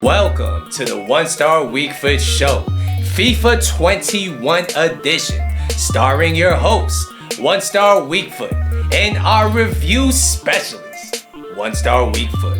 Welcome to the 1-Star Weak Foot Show, FIFA 21 edition, starring your host, 1-Star Weak Foot, and our review specialist, 1-Star Weak Foot.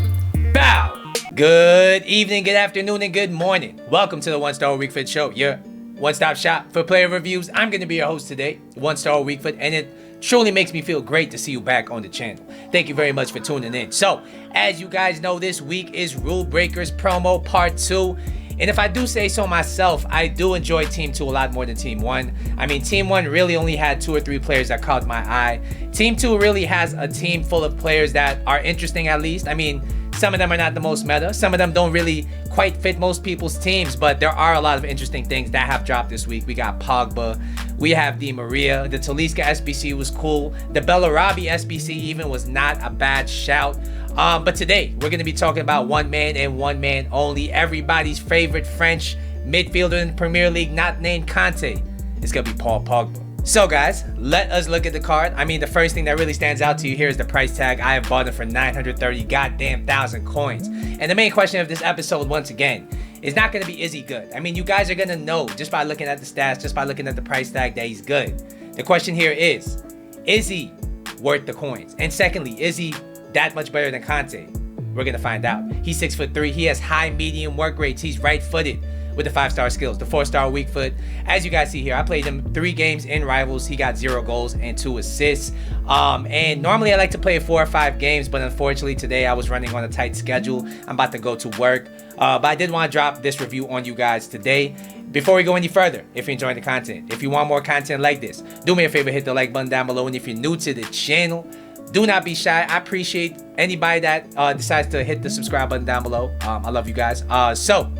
Bow! Good evening, good afternoon, and good morning. Welcome to the 1-Star Weak Foot Show, your one-stop shop for player reviews. I'm going to be your host today, 1-Star Weak Foot, and it truly makes me feel great to see you back on the channel. Thank you very much for tuning in. So, as you guys know, this week is Rulebreakers promo part 2. And if I do say so myself, I do enjoy Team 2 a lot more than Team 1. I mean, Team 1 really only had 2 or 3 players that caught my eye. Team 2 really has a team full of players that are interesting at least. I mean, some of them are not the most meta. Some of them don't really quite fit most people's teams, but there are a lot of interesting things that have dropped this week. We got Pogba, we have Di Maria, the Talisca SBC was cool. The Bellarabi SBC even was not a bad shout. But today, we're going to be talking about one man and one man only. Everybody's favorite French midfielder in the Premier League, not named Conte. It's going to be Paul Pogba. So guys, let us look at the card. I mean, the first thing that really stands out to you here is the price tag. I have bought it for 930 goddamn thousand coins. And the main question of this episode, once again, is not going to be, is he good? I mean, you guys are going to know just by looking at the stats, just by looking at the price tag, that he's good. The question here is he worth the coins? And secondly, is he that much better than Conte? We're going to find out. He's 6'3". He has high medium work rates. He's right-footed with the 5-star skills, the 4-star weak foot. As you guys see here, I played him 3 games in Rivals. He got 0 goals and 2 assists. And normally I like to play 4 or 5 games, but unfortunately today I was running on a tight schedule. I'm about to go to work. But I did want to drop this review on you guys today. Before we go any further, if you're enjoying the content, if you want more content like this, do me a favor, hit the like button down below. And if you're new to the channel, do not be shy. I appreciate anybody that decides to hit the subscribe button down below. I love you guys. So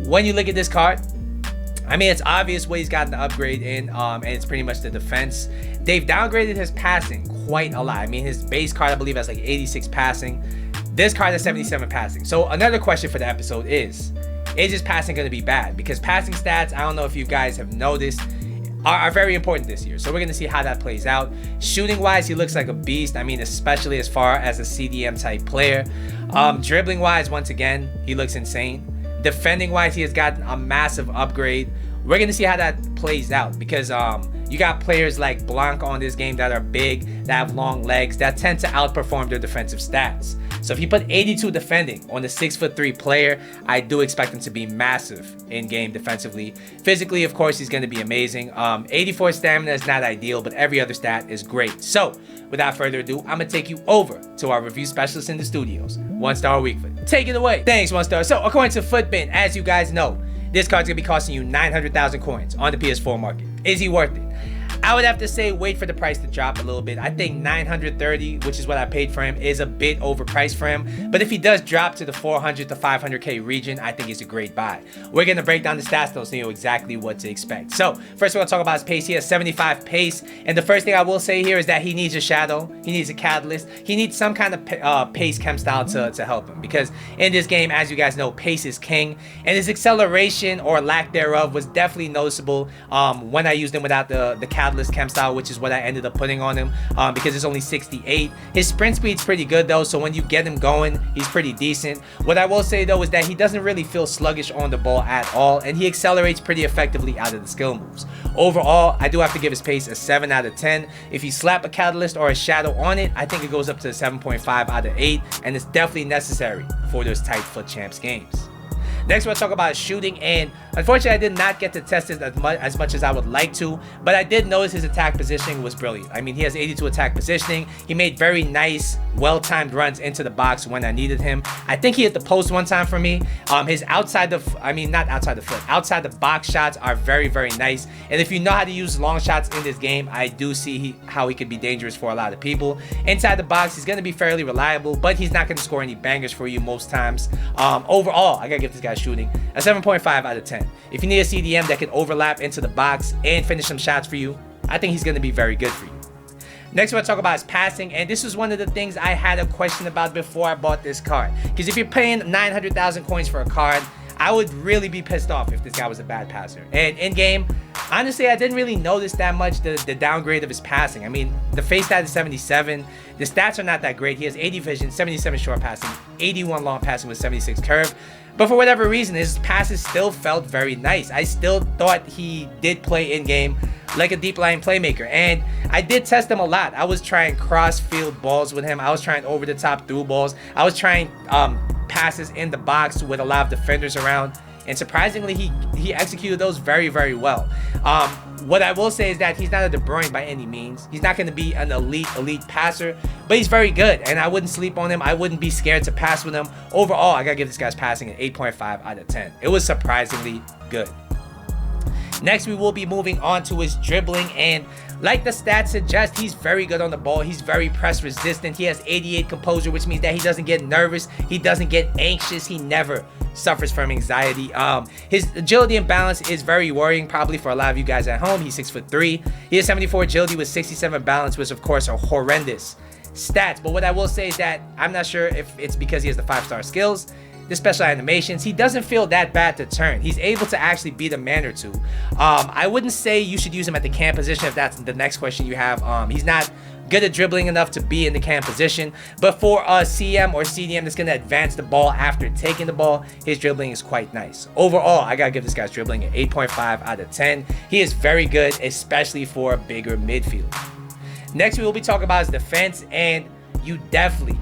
when you look at this card, I mean, it's obvious what he's gotten the upgrade in, and it's pretty much the defense. They've downgraded his passing quite a lot. I mean, his base card, I believe, has like 86 passing. This card has 77 passing. So another question for the episode is his passing going to be bad? Because passing stats, I don't know if you guys have noticed, are very important this year. So we're going to see how that plays out. Shooting wise, he looks like a beast. I mean, especially as far as a CDM type player. Dribbling wise, once again, he looks insane. Defending wise, he has gotten a massive upgrade. We're going to see how that plays out because you got players like Blanc on this game that are big, that have long legs, that tend to outperform their defensive stats. So if you put 82 defending on the 6'3" player, I do expect him to be massive in game defensively. Physically, of course, he's going to be amazing. 84 stamina is not ideal, but every other stat is great. So without further ado, I'm going to take you over to our review specialist in the studios, 1-Star Weak Foot. Take it away. Thanks, 1-Star. So according to Footbin, as you guys know, this card's going to be costing you 900,000 coins on the PS4 market. Is he worth it? I would have to say wait for the price to drop a little bit. I think 930, which is what I paid for him, is a bit overpriced for him. But if he does drop to the 400 to 500k region, I think it's a great buy. We're going to break down the stats though so you know exactly what to expect. So first we're going to talk about his pace. He has 75 pace. And the first thing I will say here is that he needs a shadow. He needs a catalyst. He needs some kind of pace chem style to help him. Because in this game, as you guys know, pace is king. And his acceleration or lack thereof was definitely noticeable when I used him without the catalyst chem style, which is what I ended up putting on him because it's only 68. His sprint speed's pretty good though, so when you get him going, he's pretty decent. What I will say though is that he doesn't really feel sluggish on the ball at all, and he accelerates pretty effectively out of the skill moves. Overall, I do have to give his pace a 7 out of 10. If you slap a catalyst or a shadow on it, I think it goes up to a 7.5 out of 8, and it's definitely necessary for those tight foot champs games. Next, we'll talk about shooting, and unfortunately, I did not get to test it as much as I would like to, but I did notice his attack positioning was brilliant. I mean, he has 82 attack positioning. He made very nice, well-timed runs into the box when I needed him. I think he hit the post one time for me. His outside the box shots are very, very nice. And if you know how to use long shots in this game, I do see how he could be dangerous for a lot of people. Inside the box, he's going to be fairly reliable, but he's not going to score any bangers for you most times. Overall, I got to give this guy shooting a 7.5 out of 10. If you need a CDM that can overlap into the box and finish some shots for you, I think he's going to be very good for you. Next, we'll talk about his passing, and this is one of the things I had a question about before I bought this card. Because if you're paying 900,000 coins for a card, I would really be pissed off if this guy was a bad passer. And in game, honestly, I didn't really notice that much the downgrade of his passing. I mean, the face stat is 77. The stats are not that great. He has 80 vision, 77 short passing, 81 long passing with 76 curve. But for whatever reason, his passes still felt very nice. I still thought he did play in-game like a deep line playmaker. And I did test him a lot. I was trying cross-field balls with him. I was trying over-the-top through balls. I was trying passes in the box with a lot of defenders around. And surprisingly, he executed those very, very well. What I will say is that he's not a De Bruyne by any means. He's not going to be an elite passer, but he's very good, and I wouldn't sleep on him. I wouldn't be scared to pass with him. Overall, I got to give this guy's passing an 8.5 out of 10. It was surprisingly good. Next, we will be moving on to his dribbling, and like the stats suggest, he's very good on the ball. He's very press resistant. He has 88 composure, which means that he doesn't get nervous. He doesn't get anxious. He never suffers from anxiety. His agility and balance is very worrying, probably for a lot of you guys at home. He's 6'3". He has 74 agility with 67 balance, which of course are horrendous stats. But what I will say is that I'm not sure if it's because he has the 5-star skills, the special animations. He doesn't feel that bad to turn. He's able to actually beat a man or two. I wouldn't say you should use him at the cam position if that's the next question you have. He's not good at dribbling enough to be in the cam position, but for a CM or CDM that's going to advance the ball after taking the ball, his dribbling is quite nice. Overall, I gotta give this guy's dribbling an 8.5 out of 10. He is very good, especially for a bigger midfield. Next, we will be talking about his defense, and you definitely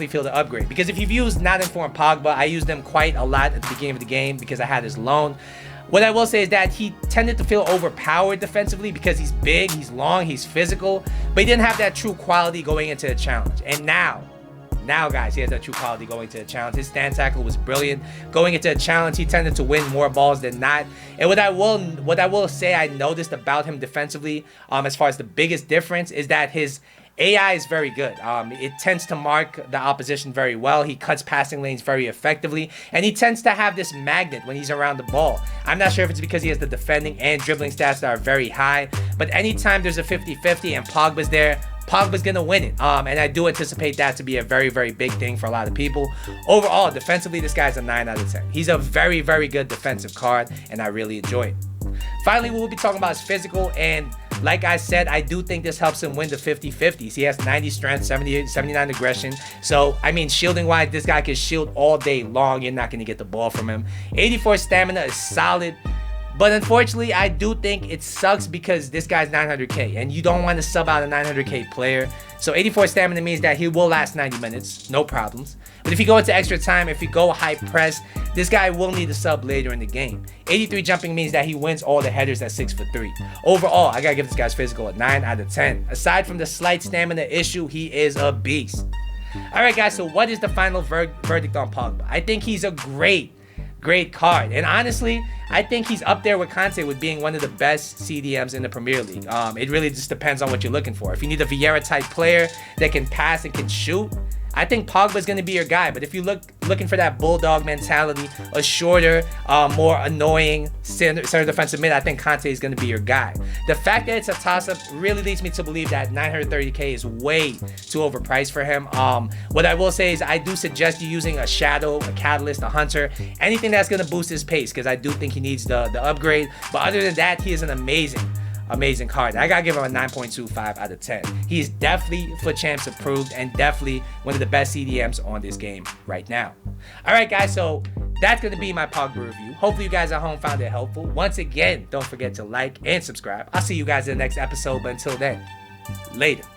feel the upgrade, because if you've used not informed Pogba, I used them quite a lot at the beginning of the game because I had his loan. What I will say is that he tended to feel overpowered defensively because he's big, he's long, he's physical, but he didn't have that true quality going into the challenge. And now guys, he has that true quality going into the challenge. His stand tackle was brilliant. Going into the challenge, he tended to win more balls than not. And what I will say I noticed about him defensively, as far as the biggest difference, is that his AI is very good. It tends to mark the opposition very well. He cuts passing lanes very effectively, and he tends to have this magnet when he's around the ball. I'm not sure if it's because he has the defending and dribbling stats that are very high, but anytime there's a 50-50 and Pogba's there, Pogba's going to win it. And I do anticipate that to be a very, very big thing for a lot of people. Overall, defensively, this guy's a 9 out of 10. He's a very, very good defensive card, and I really enjoy it. Finally, we will be talking about his physical, and like I said, I do think this helps him win the 50-50s. He has 90 strength, 79 aggression. So, I mean, shielding-wise, this guy can shield all day long. You're not going to get the ball from him. 84 stamina is solid. But unfortunately, I do think it sucks because this guy's 900k, and you don't want to sub out a 900k player. So 84 stamina means that he will last 90 minutes, no problems. But if you go into extra time, if you go high press, this guy will need a sub later in the game. 83 jumping means that he wins all the headers at 6'3". Overall, I gotta give this guy's physical a 9 out of 10. Aside from the slight stamina issue, he is a beast. Alright guys, so what is the final verdict on Pogba? I think he's a great card, and honestly, I think he's up there with Conte with being one of the best CDMs in the Premier League. It really just depends on what you're looking for. If you need a Vieira type player that can pass and can shoot, I think Pogba's going to be your guy. But if you're looking for that bulldog mentality, a shorter, more annoying center defensive mid, I think Conte is going to be your guy. The fact that it's a toss-up really leads me to believe that 930k is way too overpriced for him. What I will say is I do suggest you using a Shadow, a Catalyst, a Hunter, anything that's going to boost his pace, because I do think he needs the upgrade. But other than that, he is an amazing card. I gotta give him a 9.25 out of 10. He's definitely FUT Champs approved and definitely one of the best CDMs on this game right now. Alright guys, so that's gonna be my Pogba review. Hopefully you guys at home found it helpful. Once again, don't forget to like and subscribe. I'll see you guys in the next episode, but until then, later.